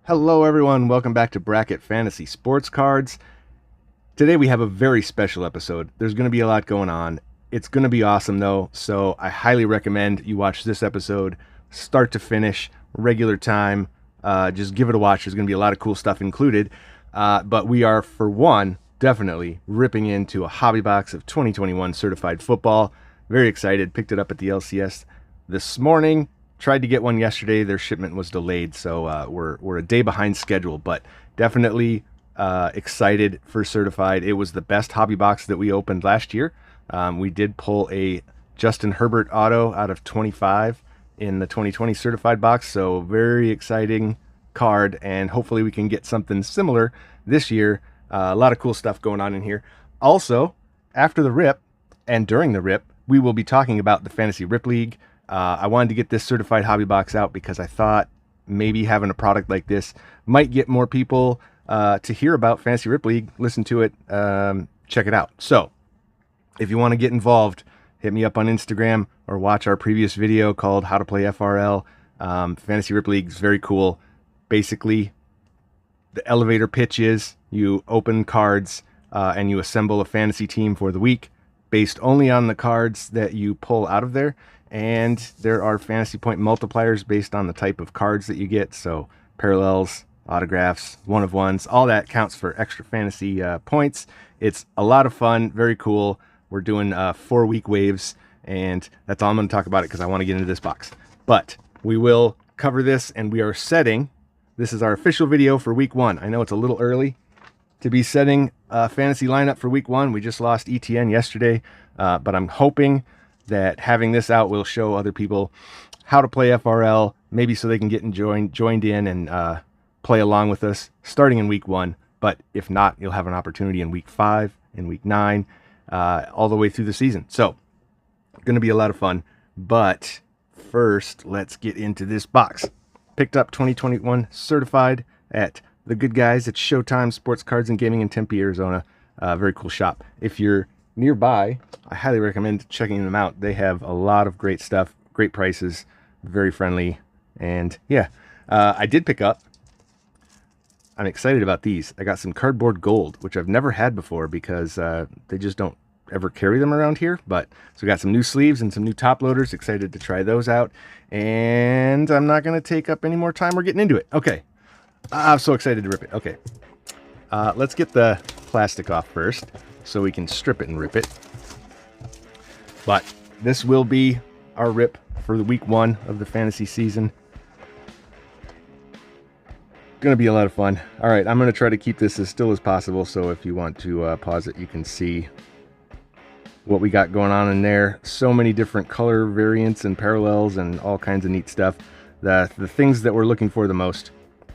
Hello, everyone. Welcome back to Bracket Fantasy Sports Cards. Today we have a very special episode. There's going to be a lot going on. It's going to be awesome, though, so I highly recommend you watch this episode start to finish, regular time. Just give it a watch. There's going to be a lot of cool stuff included. But we are, for one, definitely ripping into a hobby box of 2021 certified football. Very excited. Picked it up at the LCS this morning. Tried to get one yesterday. Their shipment was delayed, so we're a day behind schedule, but definitely excited for certified. It was the best hobby box that we opened last year. We did pull a Justin Herbert auto out of 25 in the 2020 certified box, so very exciting card, and hopefully we can get something similar this year. A lot of cool stuff going on in here. Also, after the rip and during the rip, we will be talking about the Fantasy Rip League. I wanted to get this certified hobby box out because I thought maybe having a product like this might get more people to hear about Fantasy Rip League, listen to it, check it out. So if you want to get involved, hit me up on Instagram or watch our previous video called How to Play FRL. Fantasy Rip League is very cool. Basically, the elevator pitch is you open cards and you assemble a fantasy team for the week based only on the cards that you pull out of there. And there are fantasy point multipliers based on the type of cards that you get. So parallels, autographs, one-of-ones, all that counts for extra fantasy points. It's a lot of fun, very cool. We're doing 4-week waves, and that's all I'm going to talk about it because I want to get into this box. But we will cover this, and we are setting, this is our official video for week 1. I know it's a little early to be setting a fantasy lineup for week 1. We just lost ETN yesterday, but I'm hoping that having this out will show other people how to play FRL, maybe so they can get joined in and play along with us starting in week 1. But if not, you'll have an opportunity in week 5, in week 9, all the way through the season. So, going to be a lot of fun. But first, let's get into this box. Picked up 2021 certified at the good guys at Showtime Sports Cards and Gaming in Tempe, Arizona. Very cool shop. If you're nearby, I highly recommend checking them out. They have a lot of great stuff, great prices, very friendly, and yeah, I did pick up. I'm excited about these. I got some cardboard gold, which I've never had before because they just don't ever carry them around here. But so we got some new sleeves and some new top loaders. Excited to try those out, and I'm not going to take up any more time. We're getting into it. Okay, I'm so excited to rip it. Okay, let's get the plastic off first, so we can strip it and rip it. But this will be our rip for the week 1 of the fantasy season. Gonna be a lot of fun. All right, I'm gonna try to keep this as still as possible, so if you want to pause it, you can see what we got going on in there. So many different color variants and parallels and all kinds of neat stuff. The things that we're looking for the most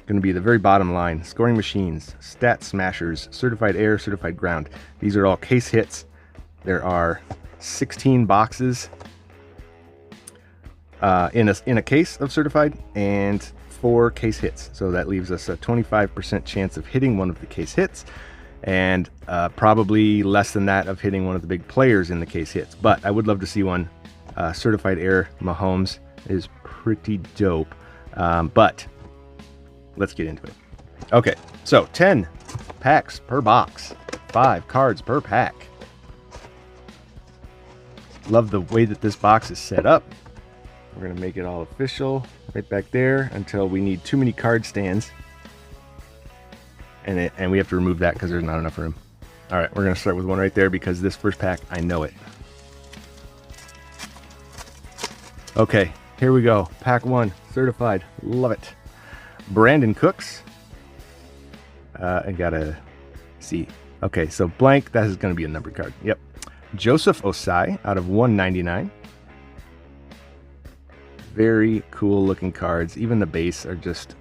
going to be the very bottom line: scoring machines, stat smashers, certified air, certified ground. These are all case hits. There are 16 boxes in a case of certified and 4 case hits, so that leaves us a 25% chance of hitting one of the case hits, and probably less than that of hitting one of the big players in the case hits. But I would love to see one. Certified air Mahomes is pretty dope. But let's get into it. Okay, so 10 packs per box, 5 cards per pack. Love the way that this box is set up. We're going to make it all official right back there until we need too many card stands. And we have to remove that because there's not enough room. All right, we're going to start with one right there because this first pack, I know it. Okay, here we go. Pack 1, certified. Love it. Brandon Cooks. I gotta see. Okay, so blank, that is going to be a numbered card. Yep. Joseph Osai out of 199. Very cool looking cards. Even the base are just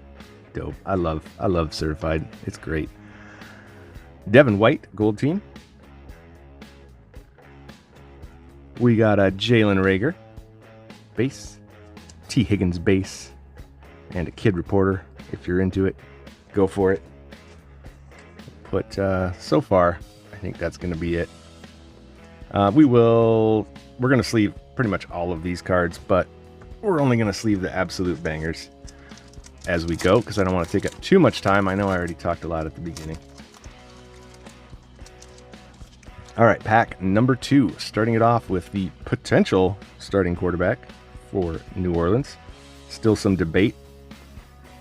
dope. I love certified. It's great. Devin White, gold team. We got a Jalen Reagor base, T. Higgins base, and a Kid Reporter. If you're into it, go for it. But so far, I think that's going to be it. We're going to sleeve pretty much all of these cards, but we're only going to sleeve the absolute bangers. as we go because I don't want to take up too much time. I know I already talked a lot at the beginning. All right, pack number 2, starting it off with the potential starting quarterback for New Orleans. Still some debate.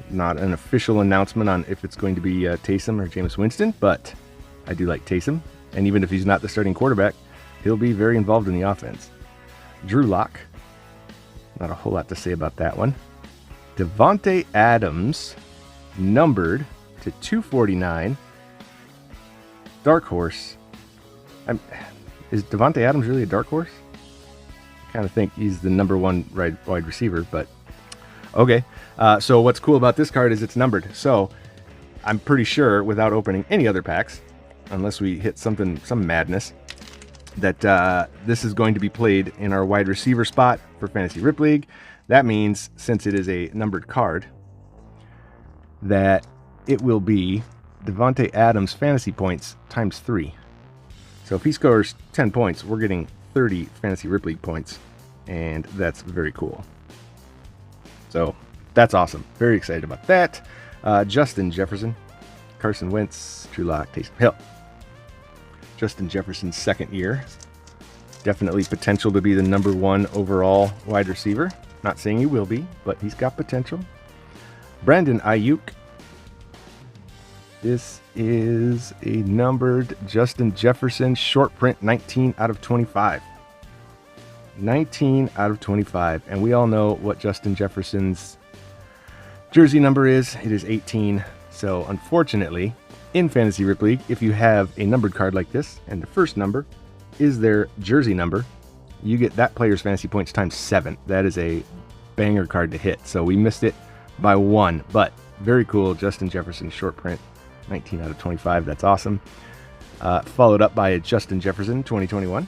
Not an official announcement on if it's going to be Taysom or Jameis Winston, but I do like Taysom. And even if he's not the starting quarterback, he'll be very involved in the offense. Drew Lock. Not a whole lot to say about that one. Davante Adams, numbered to 249. Dark horse. Is Davante Adams really a dark horse? I kind of think he's the number 1 wide receiver, but okay. So what's cool about this card is it's numbered. So I'm pretty sure, without opening any other packs, unless we hit some madness, that this is going to be played in our wide receiver spot for Fantasy Rip League. That means, since it is a numbered card, that it will be Davante Adams fantasy points times 3. So if he scores 10 points, we're getting 30 Fantasy Rip League points, and that's very cool. So that's awesome. Very excited about that. Justin Jefferson, Carson Wentz, Drew Lock, Taysom Hill. Justin Jefferson's second year. Definitely potential to be the number 1 overall wide receiver. Not saying he will be, but he's got potential. Brandon Ayuk. This is a numbered Justin Jefferson short print, 19 out of 25. 19 out of 25. And we all know what Justin Jefferson's jersey number is. It is 18. So unfortunately, in Fantasy Rip League, if you have a numbered card like this and the first number is their jersey number, you get that player's fantasy points times 7. That is a banger card to hit. So we missed it by 1, but very cool. Justin Jefferson short print, 19 out of 25. That's awesome. Followed up by a Justin Jefferson 2021.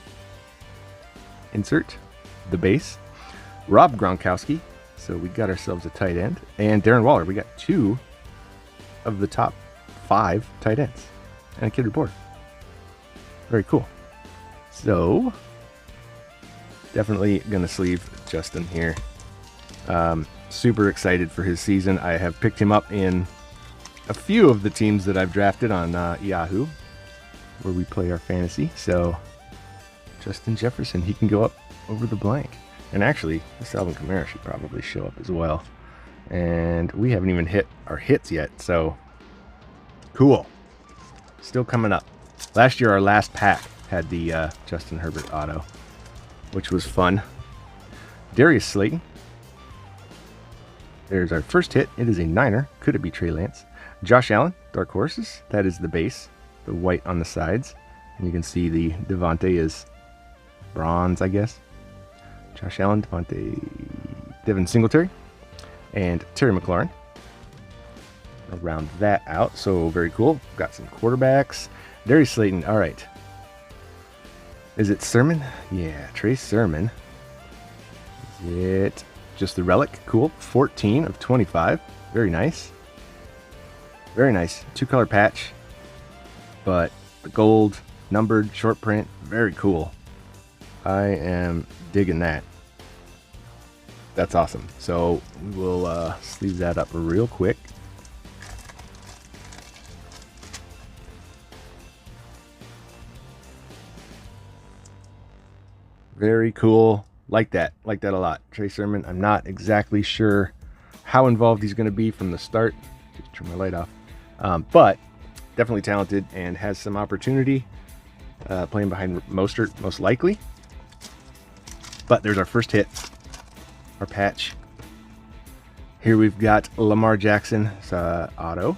Insert the base. Rob Gronkowski. So we got ourselves a tight end. And Darren Waller. We got 2 of the top 5 tight ends. And a kid reporter. Very cool. So definitely going to sleeve Justin here. Super excited for his season. I have picked him up in a few of the teams that I've drafted on Yahoo, where we play our fantasy. So Justin Jefferson, he can go up over the blank. And actually, this Alvin Kamara should probably show up as well. And we haven't even hit our hits yet, so cool. Still coming up. Last year, our last pack had the Justin Herbert auto, which was fun. Darius Slayton. There's our first hit. It is a Niner. Could it be Trey Lance? Josh Allen, Dark Horses. That is the base, the white on the sides. And you can see the Devontae is bronze, I guess. Josh Allen, Devin Singletary, and Terry McLaurin. I'll round that out. So very cool. Got some quarterbacks. Darius Slayton. All right. Is it Sermon? Yeah, Trey Sermon. Is it just the relic? Cool. 14 of 25. Very nice. Very nice. 2-color patch. But the gold, numbered, short print. Very cool. I am digging that. That's awesome. So we'll sleeve that up real quick. Very cool. Like that a lot. Trey Sermon, I'm not exactly sure how involved he's going to be from the start. Just turn my light off. But definitely talented and has some opportunity playing behind Mostert, most likely. But there's our first hit, our patch. Here we've got Lamar Jackson auto.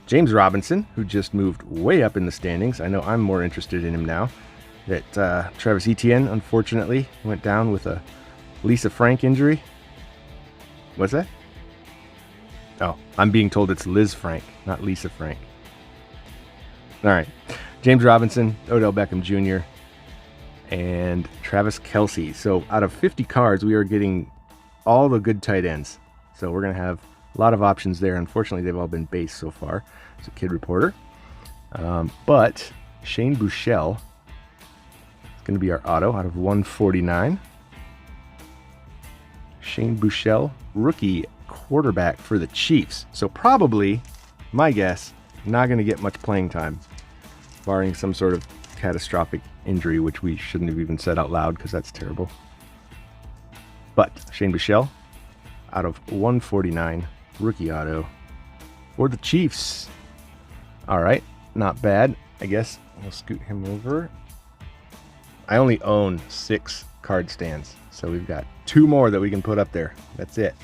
James Robinson, who just moved way up in the standings. I know I'm more interested in him now. That Travis Etienne, unfortunately, went down with a Lisa Frank injury. What's that? Oh, I'm being told it's Liz Frank, not Lisa Frank. All right. James Robinson, Odell Beckham Jr., and Travis Kelce. So out of 50 cards, we are getting all the good tight ends. So we're going to have a lot of options there. Unfortunately, they've all been base so far. It's a kid reporter. But Shane Buechele is going to be our auto out of 149. Shane Buechele, rookie quarterback for the Chiefs. So probably, my guess, not going to get much playing time, barring some sort of catastrophic injury, which we shouldn't have even said out loud because that's terrible. But Shane Buechele, out of 149, rookie auto for the Chiefs. All right, not bad. I guess we'll scoot him over. I only own 6 card stands, so we've got 2 more that we can put up there. That's it.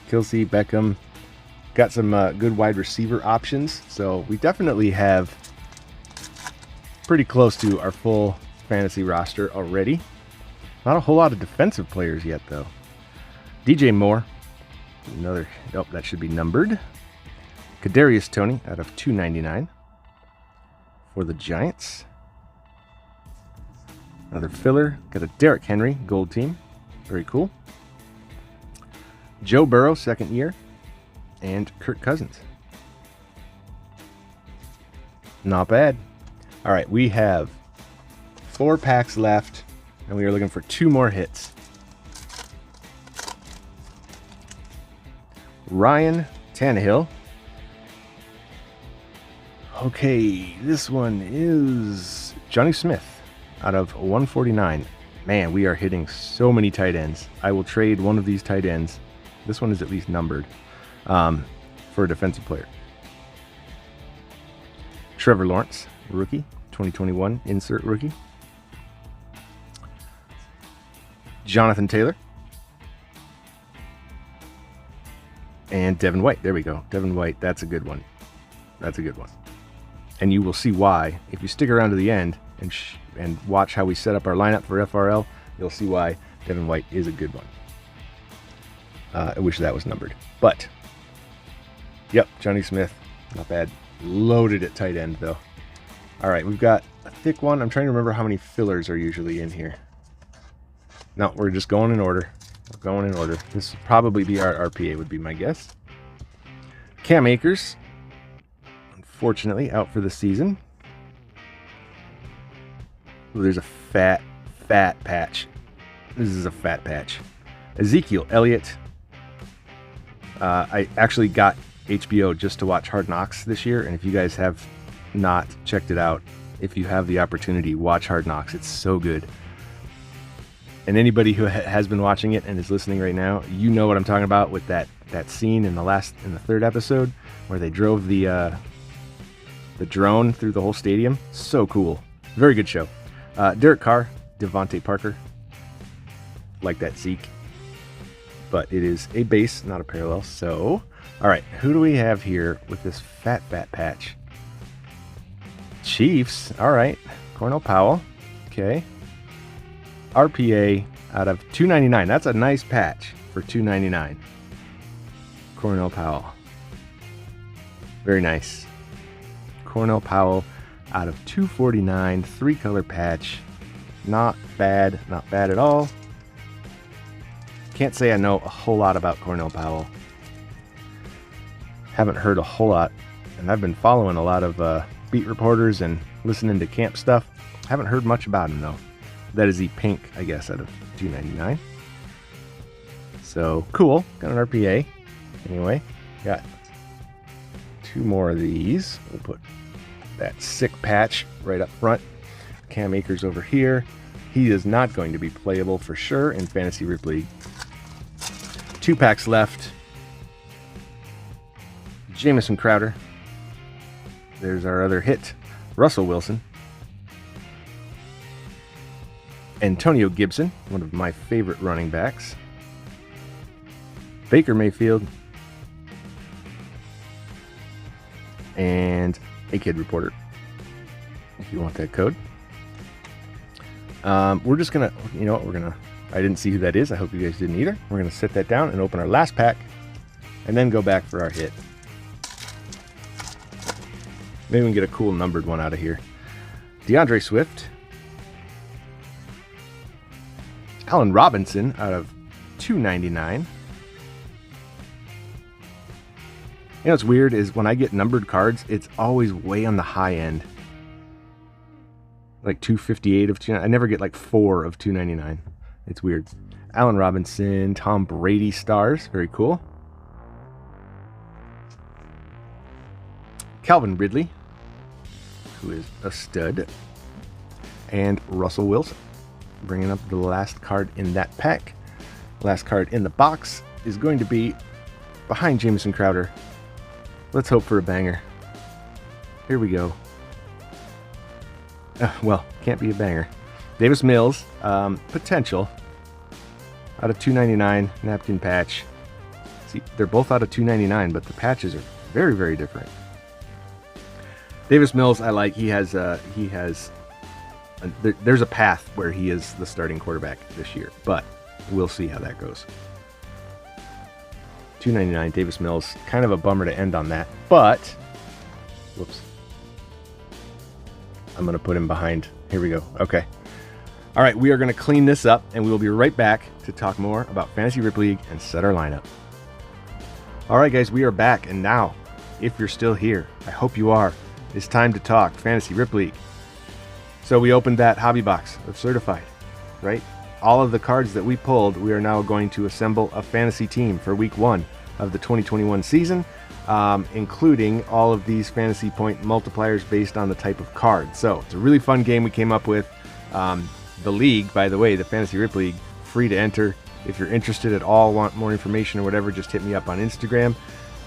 Kelce, Beckham, got some good wide receiver options, so we definitely have pretty close to our full fantasy roster already. Not a whole lot of defensive players yet, though. DJ Moore, another, nope, that should be numbered. Kadarius Toney out of 299 for the Giants. Another filler, got a Derrick Henry gold team, very cool. Joe Burrow, second year, and Kirk Cousins. Not bad. All right, we have 4 packs left, and we are looking for 2 more hits. Ryan Tannehill. Okay, this one is Johnny Smith out of 149. Man, we are hitting so many tight ends. I will trade one of these tight ends. This one is at least numbered for a defensive player. Trevor Lawrence, rookie, 2021, insert rookie. Jonathan Taylor. And Devin White. There we go. Devin White, that's a good one. That's a good one. And you will see why. If you stick around to the end and watch how we set up our lineup for FRL, you'll see why Devin White is a good one. I wish that was numbered. But, yep, Johnny Smith, not bad. Loaded at tight end, though. All right, we've got a thick one. I'm trying to remember how many fillers are usually in here. No, we're just going in order. We're going in order. This would probably be our RPA, would be my guess. Cam Akers, unfortunately, out for the season. Ooh, there's a fat patch. This is a fat patch. Ezekiel Elliott. I actually got HBO just to watch Hard Knocks this year, and if you guys have not checked it out, if you have the opportunity, watch Hard Knocks. It's so good. And anybody who has been watching it and is listening right now, you know what I'm talking about with that scene in the 3rd episode where they drove the drone through the whole stadium. So cool. Very good show. Derek Carr, Devontae Parker. Like that Zeke. But it is a base, not a parallel. So, all right, who do we have here with this fat patch? Chiefs. All right. Cornell Powell. Okay. RPA out of 299. That's a nice patch for 299. Cornell Powell. Very nice. Cornell Powell out of 249. 3-color patch. Not bad. Not bad at all. Can't say I know a whole lot about Cornell Powell. Haven't heard a whole lot. And I've been following a lot of beat reporters and listening to camp stuff. Haven't heard much about him, though. That is the pink, I guess, out of 299. So, cool. Got an RPA. Anyway, got 2 more of these. We'll put that sick patch right up front. Cam Akers over here. He is not going to be playable for sure in Fantasy Rip League. 2 packs left. Jamison Crowder. There's our other hit. Russell Wilson. Antonio Gibson, one of my favorite running backs. Baker Mayfield. And a kid reporter, if you want that code. We're just gonna, you know what, I didn't see who that is. I hope you guys didn't either. We're gonna set that down and open our last pack and then go back for our hit. Maybe we can get a cool numbered one out of here. DeAndre Swift. Allen Robinson out of 299. You know what's weird is when I get numbered cards, it's always way on the high end. Like 258 of 299. I never get like 4 of 299. It's weird. Allen Robinson, Tom Brady stars. Very cool. Calvin Ridley, who is a stud. And Russell Wilson. Bringing up the last card in that pack. Last card in the box is going to be behind Jamison Crowder. Let's hope for a banger. Here we go. Well, can't be a banger. Davis Mills, potential. Out of $2.99, napkin patch. See, they're both out of $2.99, but the patches are very, very different. Davis Mills, I like. There's a path where he is the starting quarterback this year, but we'll see how that goes. $2.99, Davis Mills. Kind of a bummer to end on that, but whoops. I'm going to put him behind. Here we go. Okay. All right, we are going to clean this up, and we will be right back to talk more about Fantasy Rip League and set our lineup. All right, guys, we are back, and now, if you're still here, I hope you are, it's time to talk Fantasy Rip League. So we opened that hobby box of Certified, right? All of the cards that we pulled, we are now going to assemble a fantasy team for week 1 of the 2021 season, including all of these fantasy point multipliers based on the type of card. So it's a really fun game we came up with. The league, by the way, the Fantasy Rip League, free to enter. If you're interested at all, want more information or whatever, just hit me up on Instagram,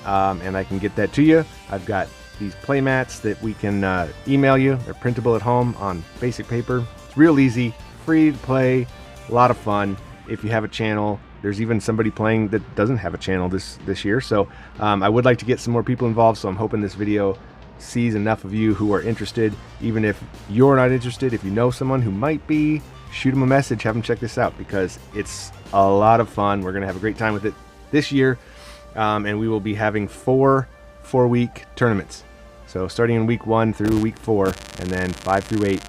and I can get that to you. I've got these play mats that we can email you. They're printable at home on basic paper. It's real easy, free to play, a lot of fun. If you have a channel, there's even somebody playing that doesn't have a channel this year. So I would like to get some more people involved, so I'm hoping this video sees enough of you who are interested. Even if you're not interested, if you know someone who might be, shoot them a message, have them check this out, because it's a lot of fun. We're going to have a great time with it this year, and we will be having 4 4-week tournaments. So starting in week 1 through week 4, and then 5 through 8,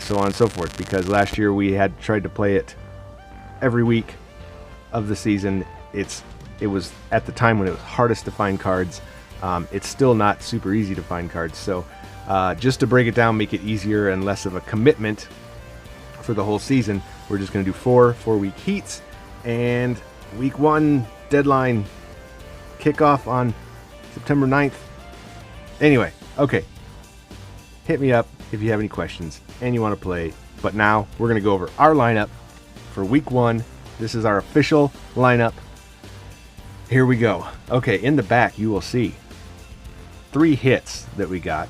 so on and so forth, because last year we had tried to play it every week of the season. It was at the time when it was hardest to find cards. It's still not super easy to find cards. So just to break it down, make it easier and less of a commitment for the whole season, we're just going to do 4 4-week heats, and week 1 deadline kickoff on September 9th. Anyway, okay. Hit me up if you have any questions and you want to play. But now we're going to go over our lineup for week 1. This is our official lineup. Here we go. Okay, in the back you will see 3 hits that we got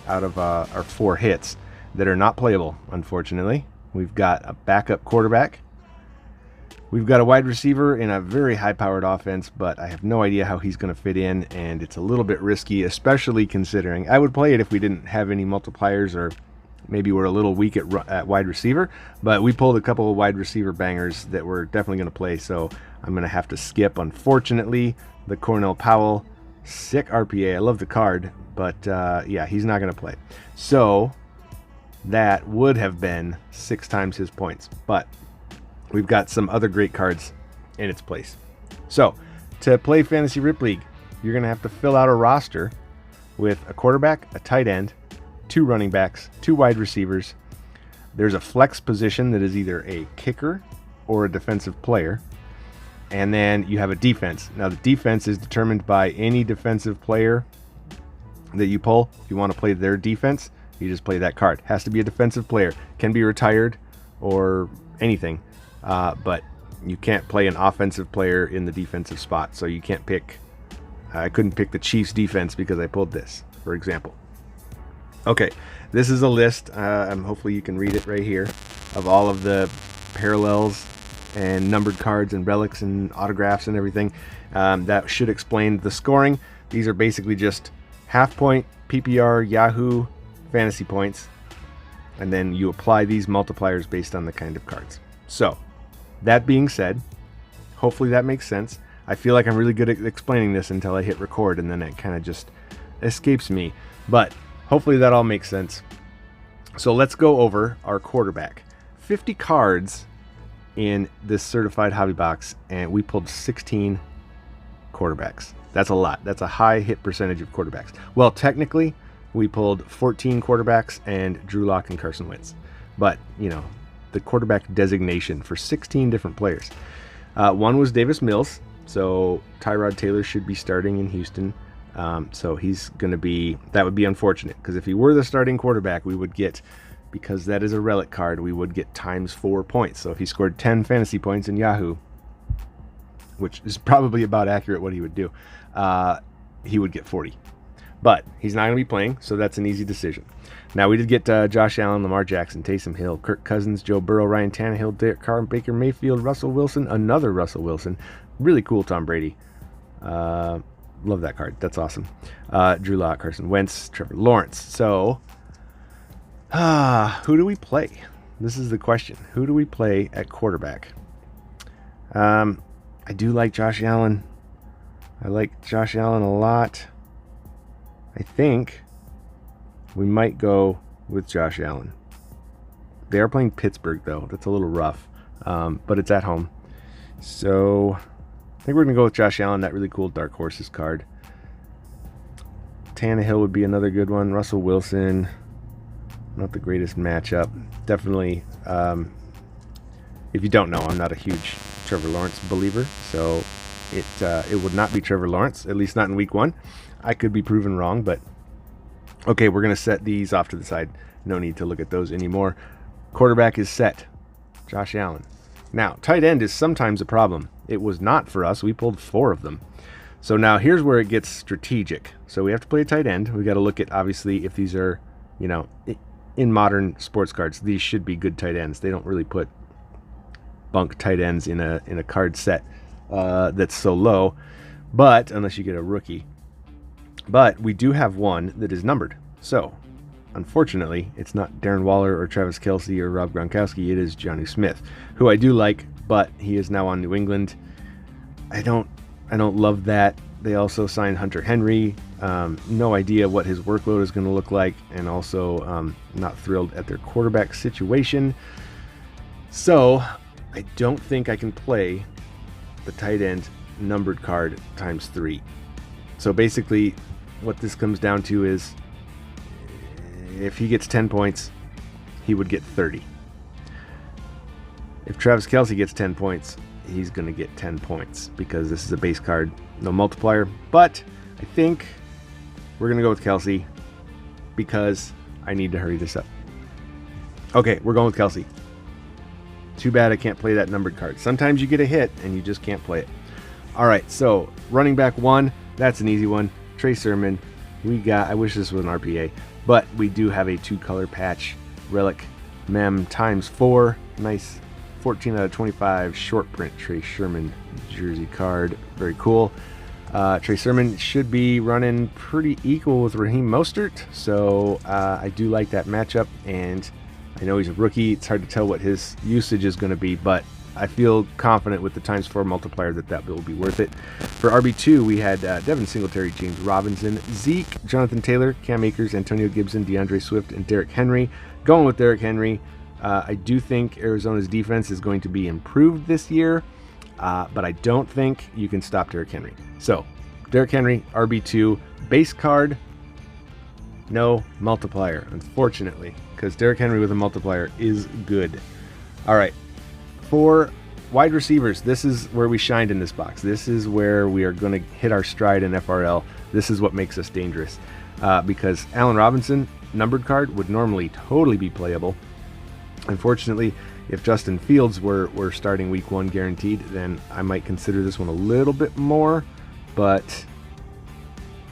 out of our 4 hits that are not playable, unfortunately. We've got a backup quarterback. We've got a wide receiver in a very high-powered offense, but I have no idea how he's going to fit in, and it's a little bit risky, especially considering I would play it if we didn't have any multipliers, or maybe we're a little weak at wide receiver, but we pulled a couple of wide receiver bangers that we're definitely going to play, so I'm going to have to skip, unfortunately, the Cornell Powell. Sick RPA. I love the card, but yeah, he's not going to play. So that would have been 6 times his points, but we've got some other great cards in its place. So to play Fantasy Rip League, you're going to have to fill out a roster with a quarterback, a tight end, 2 running backs, 2 wide receivers. There's a flex position that is either a kicker or a defensive player. And then you have a defense. Now the defense is determined by any defensive player that you pull. If you want to play their defense, you just play that card. Has to be a defensive player. Can be retired or anything. But you can't play an offensive player in the defensive spot. So you can't pick, I couldn't pick the Chiefs defense because I pulled this, for example. Okay, this is a list, hopefully you can read it right here, of all of the parallels and numbered cards and relics and autographs and everything. That should explain the scoring. These are basically just half point, PPR, Yahoo, fantasy points, and then you apply these multipliers based on the kind of cards. So, that being said, hopefully that makes sense. I feel like I'm really good at explaining this until I hit record, and then it kind of just escapes me. But hopefully that all makes sense. So let's go over our quarterback. 50 cards in this certified hobby box, and we pulled 16 quarterbacks. That's a lot. That's a high hit percentage of quarterbacks. Well, technically, we pulled 14 quarterbacks and Drew Lock and Carson Wentz. But, you know, the quarterback designation for 16 different players. One was Davis Mills, so Tyrod Taylor should be starting in Houston. So he's going to be, that would be unfortunate, because if he were the starting quarterback, we would get, because that is a relic card, we would get times 4 points. So if he scored 10 fantasy points in Yahoo, which is probably about accurate what he would do, he would get 40. But he's not going to be playing, so that's an easy decision. Now, we did get Josh Allen, Lamar Jackson, Taysom Hill, Kirk Cousins, Joe Burrow, Ryan Tannehill, Derek Carr, Baker Mayfield, Russell Wilson, another Russell Wilson. Really cool Tom Brady. Love that card. That's awesome. Drew Lock, Carson Wentz, Trevor Lawrence. So, who do we play? This is the question. Who do we play at quarterback? I do like Josh Allen. I like Josh Allen a lot. I think we might go with Josh Allen. They are playing Pittsburgh, though. That's a little rough, but it's at home. So I think we're going to go with Josh Allen, that really cool Dark Horses card. Tannehill would be another good one. Russell Wilson, not the greatest matchup. Definitely, if you don't know, I'm not a huge Trevor Lawrence believer, so it would not be Trevor Lawrence, at least not in week 1. I could be proven wrong, but okay, we're going to set these off to the side. No need to look at those anymore. Quarterback is set. Josh Allen. Now, tight end is sometimes a problem. It was not for us. We pulled 4 of them. So now here's where it gets strategic. So we have to play a tight end. We got to look at, obviously, if these are, you know, in modern sports cards, these should be good tight ends. They don't really put bunk tight ends in a card set that's so low, but unless you get a rookie. But we do have one that is numbered. So, unfortunately, it's not Darren Waller or Travis Kelce or Rob Gronkowski. It is Jonnu Smith, who I do like, but he is now on New England. I don't love that. They also signed Hunter Henry. No idea what his workload is going to look like, and also not thrilled at their quarterback situation. So, I don't think I can play the tight end numbered card times 3. So basically, what this comes down to is if he gets 10 points, he would get 30. If Travis Kelce gets 10 points, he's going to get 10 points because this is a base card, no multiplier. But I think we're going to go with Kelce because I need to hurry this up. Okay, we're going with Kelce. Too bad I can't play that numbered card. Sometimes you get a hit and you just can't play it. All right, so running back 1, that's an easy one. Trey Sermon. I wish this was an RPA, but we do have a 2-color patch relic mem times 4. Nice 14 out of 25 short print Trey Sermon jersey card. Very cool. Trey Sermon should be running pretty equal with Raheem Mostert, so I do like that matchup, and I know he's a rookie. It's hard to tell what his usage is going to be, but I feel confident with the times 4 multiplier that will be worth it. For RB2, we had Devin Singletary, James Robinson, Zeke, Jonathan Taylor, Cam Akers, Antonio Gibson, DeAndre Swift, and Derrick Henry. Going with Derrick Henry. I do think Arizona's defense is going to be improved this year, but I don't think you can stop Derrick Henry. So, Derrick Henry, RB2, base card, no multiplier, unfortunately, because Derrick Henry with a multiplier is good. All right. For wide receivers, this is where we shined in this box. This is where we are going to hit our stride in FRL. This is what makes us dangerous because Allen Robinson, numbered card, would normally totally be playable. Unfortunately, if Justin Fields were starting week 1 guaranteed, then I might consider this one a little bit more, but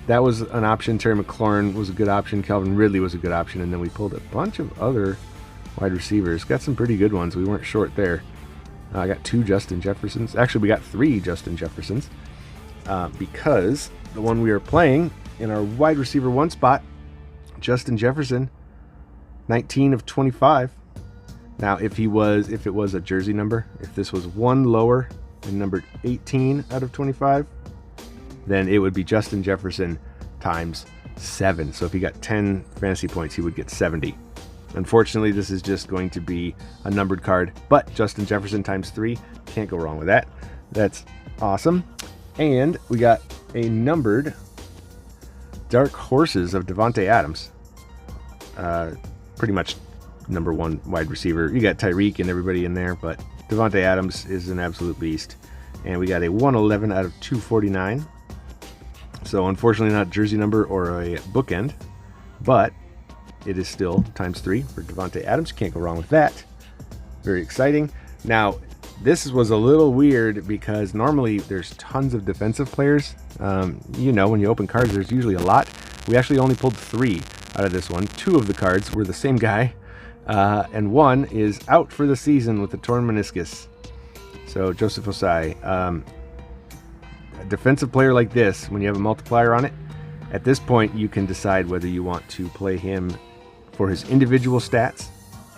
that was an option. Terry McLaurin was a good option. Calvin Ridley was a good option, and then we pulled a bunch of other wide receivers. Got some pretty good ones. We weren't short there. I got 2 Justin Jeffersons. Actually, we got 3 Justin Jeffersons because the one we are playing in our wide receiver 1 spot, Justin Jefferson, 19 of 25. Now, if it was a jersey number, if this was 1 lower and numbered 18 out of 25, then it would be Justin Jefferson times 7. So if he got 10 fantasy points, he would get 70. Unfortunately, this is just going to be a numbered card, but Justin Jefferson times 3, can't go wrong with that. That's awesome. And we got a numbered Dark Horses of Devontae Adams. Pretty much number one wide receiver. You got Tyreek and everybody in there, but Davante Adams is an absolute beast. And we got a 111 out of 249. So unfortunately not jersey number or a bookend, but it is still ×3 for Davante Adams. Can't go wrong with that. Very exciting. Now, this was a little weird because normally there's tons of defensive players. You know, when you open cards, there's usually a lot. We actually only pulled 3 out of this one. 2 of the cards were the same guy, and 1 is out for the season with a torn meniscus. So Joseph Osai, a defensive player like this, when you have a multiplier on it, at this point you can decide whether you want to play him for his individual stats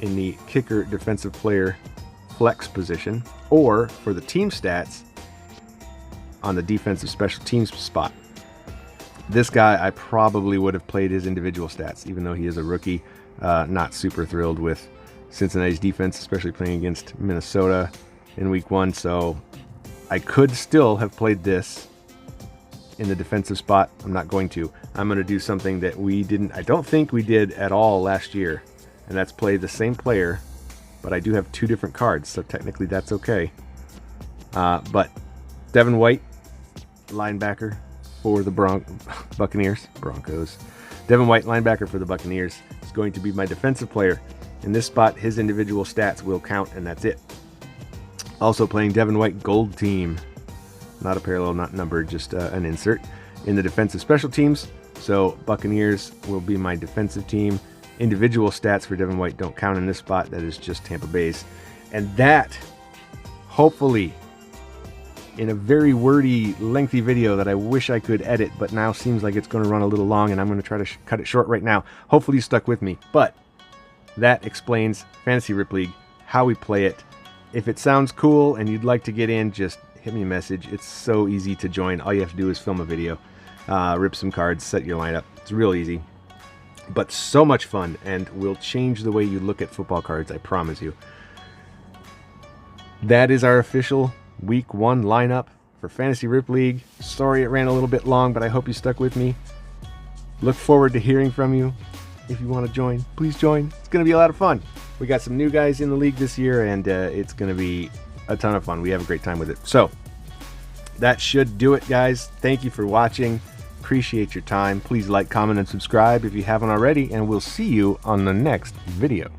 in the kicker defensive player flex position, or for the team stats on the defensive special teams spot. This guy, I probably would have played his individual stats, even though he is a rookie. Not super thrilled with Cincinnati's defense, especially playing against Minnesota in week 1. So I could still have played this in the defensive spot. I'm not going to. I'm going to do something that I don't think we did at all last year, and that's play the same player, but I do have 2 different cards, so technically that's okay. But Devin White, linebacker for the Broncos. Devin White, linebacker for the Buccaneers, is going to be my defensive player. In this spot, his individual stats will count, and that's it. Also playing Devin White Gold Team. Not a parallel, not numbered, just an insert in the defensive special teams. So Buccaneers will be my defensive team. Individual stats for Devin White don't count in this spot. That is just Tampa Bay's. And that, hopefully, in a very wordy, lengthy video that I wish I could edit, but now seems like it's going to run a little long, and I'm going to try to cut it short right now. Hopefully you stuck with me. But that explains Fantasy Rip League, how we play it. If it sounds cool and you'd like to get in, just hit me a message. It's so easy to join. All you have to do is film a video, rip some cards, set your lineup. It's real easy, but so much fun, and will change the way you look at football cards, I promise you. That is our official week 1 lineup for Fantasy Rip League. Sorry it ran a little bit long, but I hope you stuck with me. Look forward to hearing from you. If you want to join, please join. It's going to be a lot of fun. We got some new guys in the league this year, and it's going to be a ton of fun. We have a great time with it. So that should do it, guys. Thank you for watching. Appreciate your time. Please like, comment, and subscribe if you haven't already, and we'll see you on the next video.